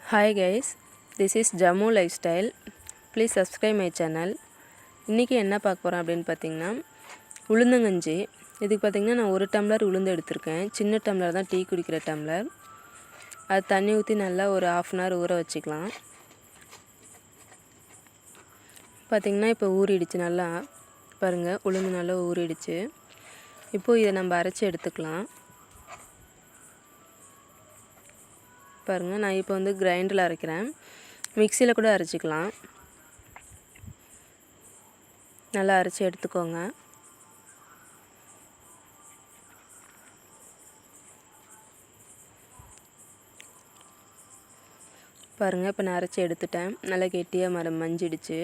Hi guys, this is Jammu Lifestyle. Please subscribe my channel. இன்றைக்கி என்ன பார்க்க போகிறோம் அப்படின்னு பார்த்தீங்கன்னா உளுந்தங்கஞ்சி. இதுக்கு பார்த்திங்கன்னா நான் 1 டம்ளர் உளுந்து எடுத்திருக்கேன். சின்ன டம்ளர் தான் டீ குடிக்கிற டம்ளர். அது தண்ணி ஊற்றி நல்லா ஒரு 1/2 hour ஊற வச்சுக்கலாம். பார்த்திங்கன்னா இப்போ ஊறிடுச்சு நல்லா. பாருங்கள், உளுந்து நல்லா ஊறிடுச்சு. இப்போது இதை நம்ம அரைச்சி எடுத்துக்கலாம். பாருங்கள், நான் இப்போ வந்து கிரைண்டரில் அரைக்கிறேன். மிக்சியில் கூட அரைச்சிக்கலாம். நல்லா அரைச்சி எடுத்துக்கோங்க. பாருங்கள், இப்போ நான் அரைச்சி எடுத்துட்டேன். நல்லா கெட்டியாக மஞ்சிடுச்சு.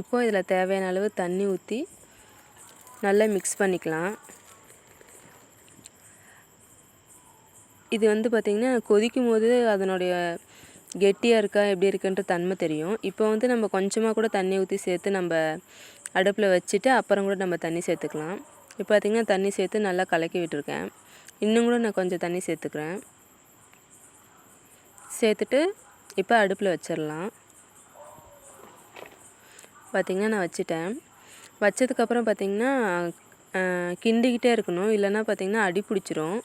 இப்போது இதில் தேவையான அளவு தண்ணி ஊற்றி நல்லா மிக்ஸ் பண்ணிக்கலாம். இது வந்து பார்த்திங்கன்னா கொதிக்கும் போது அதனுடைய கெட்டியாக இருக்கா எப்படி இருக்குன்ற தன்மை தெரியும். இப்போ வந்து நம்ம கொஞ்சமாக கூட தண்ணி ஊற்றி சேர்த்து நம்ம அடுப்பில் வச்சுட்டு அப்புறம் கூட நம்ம தண்ணி சேர்த்துக்கலாம். இப்போ பார்த்திங்கன்னா தண்ணி சேர்த்து நல்லா கலக்கி விட்டுருக்கேன். இன்னும் கூட நான் கொஞ்சம் தண்ணி சேர்த்துக்கிறேன். சேர்த்துட்டு இப்போ அடுப்பில் வச்சிடலாம். பார்த்திங்கன்னா நான் வச்சுட்டேன். வச்சதுக்கப்புறம் பார்த்திங்கன்னா கிண்டிக்கிட்டே இருக்கணும், இல்லைன்னா பார்த்திங்கன்னா அடி பிடிச்சிரும்.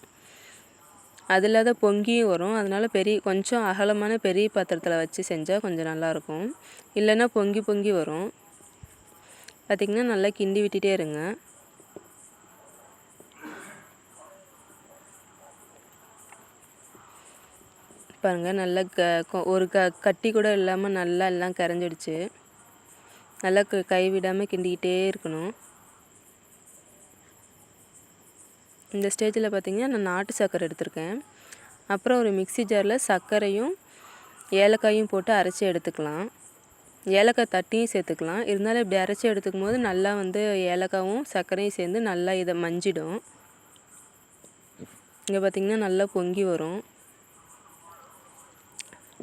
அது இல்லாத பொங்கியும் வரும். அதனால் கொஞ்சம் அகலமான பெரிய பாத்திரத்தில் வச்சு செஞ்சால் கொஞ்சம் நல்லாயிருக்கும். இல்லைன்னா பொங்கி வரும். பார்த்திங்கன்னா நல்லா கிண்டி விட்டுட்டே இருங்க. பாருங்கள், நல்லா ஒரு கட்டி கூட இல்லாமல் நல்லா எல்லாம் கரைஞ்சிடுச்சு. நல்லா கைவிடாமல் கிண்டிக்கிட்டே இருக்கணும். இந்த ஸ்டேஜில் பார்த்திங்கன்னா நான் நாட்டு சர்க்கரை எடுத்திருக்கேன். அப்புறம் ஒரு மிக்ஸி ஜாரில் சர்க்கரையும் ஏலக்காயும் போட்டு அரைச்சி எடுத்துக்கலாம். ஏலக்காய் தட்டியும் சேர்த்துக்கலாம். இருந்தாலும் இப்படி அரைச்சி எடுத்துக்கும் போது நல்லா வந்து ஏலக்காயும் சர்க்கரையும் சேர்ந்து நல்லா இதை மஞ்சிடும். இங்கே பார்த்திங்கன்னா நல்லா பொங்கி வரும்.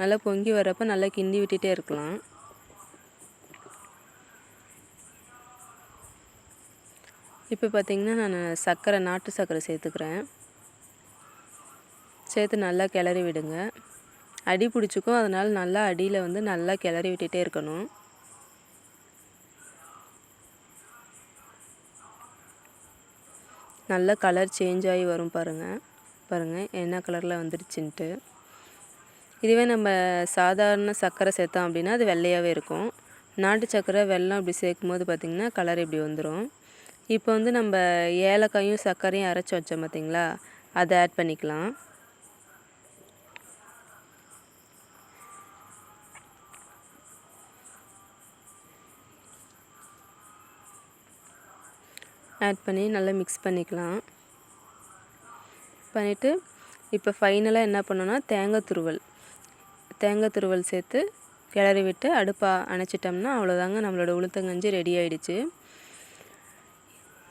நல்லா பொங்கி வரப்போ நல்லா கிண்டி விட்டுட்டே இருக்கலாம். இப்போ பார்த்திங்கன்னா நான் நாட்டு சர்க்கரை சேர்த்துக்கிறேன். சேர்த்து நல்லா கிளறி விடுங்க. அடி பிடிச்சிக்கும், அதனால் நல்லா அடியில் வந்து நல்லா கிளறி விட்டுட்டே இருக்கணும். நல்லா கலர் சேஞ்ச் ஆகி வரும். பாருங்கள் என்ன கலரில் வந்துடுச்சுன்ட்டு. இதுவே நம்ம சாதாரண சர்க்கரை சேர்த்தோம் அப்படின்னா அது வெள்ளையாகவே இருக்கும். நாட்டு சர்க்கரை வெல்லம் இப்படி சேர்க்கும் போது பார்த்திங்கன்னா கலர் இப்படி வந்துடும். இப்போ வந்து நம்ம ஏலக்காயும் சர்க்கரையும் அரைச்சி வச்சோம் பார்த்திங்களா, அதை ஆட் பண்ணிக்கலாம். ஆட் பண்ணி நல்லா மிக்ஸ் பண்ணிக்கலாம். பண்ணிவிட்டு இப்போ ஃபைனலாக என்ன பண்ணோன்னா தேங்காய் துருவல் சேர்த்து கிளறி விட்டு அடுப்பை அணைச்சிட்டோம்னா அவ்வளோதாங்க, நம்மளோட உளுத்தங்கஞ்சி ரெடி ஆகிடுச்சு.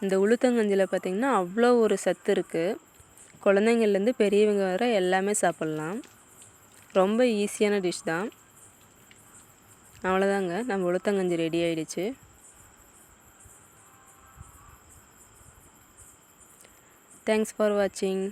இந்த உளுத்தங்கஞ்சியில் பார்த்திங்கன்னா அவ்வளோ ஒரு சத்து இருக்குது. குழந்தைங்கள்லேருந்து பெரியவங்க வர எல்லாமே சாப்பிட்லாம். ரொம்ப ஈஸியான டிஷ் தான். அவ்வளோதாங்க, நம்ம உளுத்தங்கஞ்சி ரெடி ஆகிடுச்சு. தேங்க்ஸ் ஃபார் வாட்சிங்.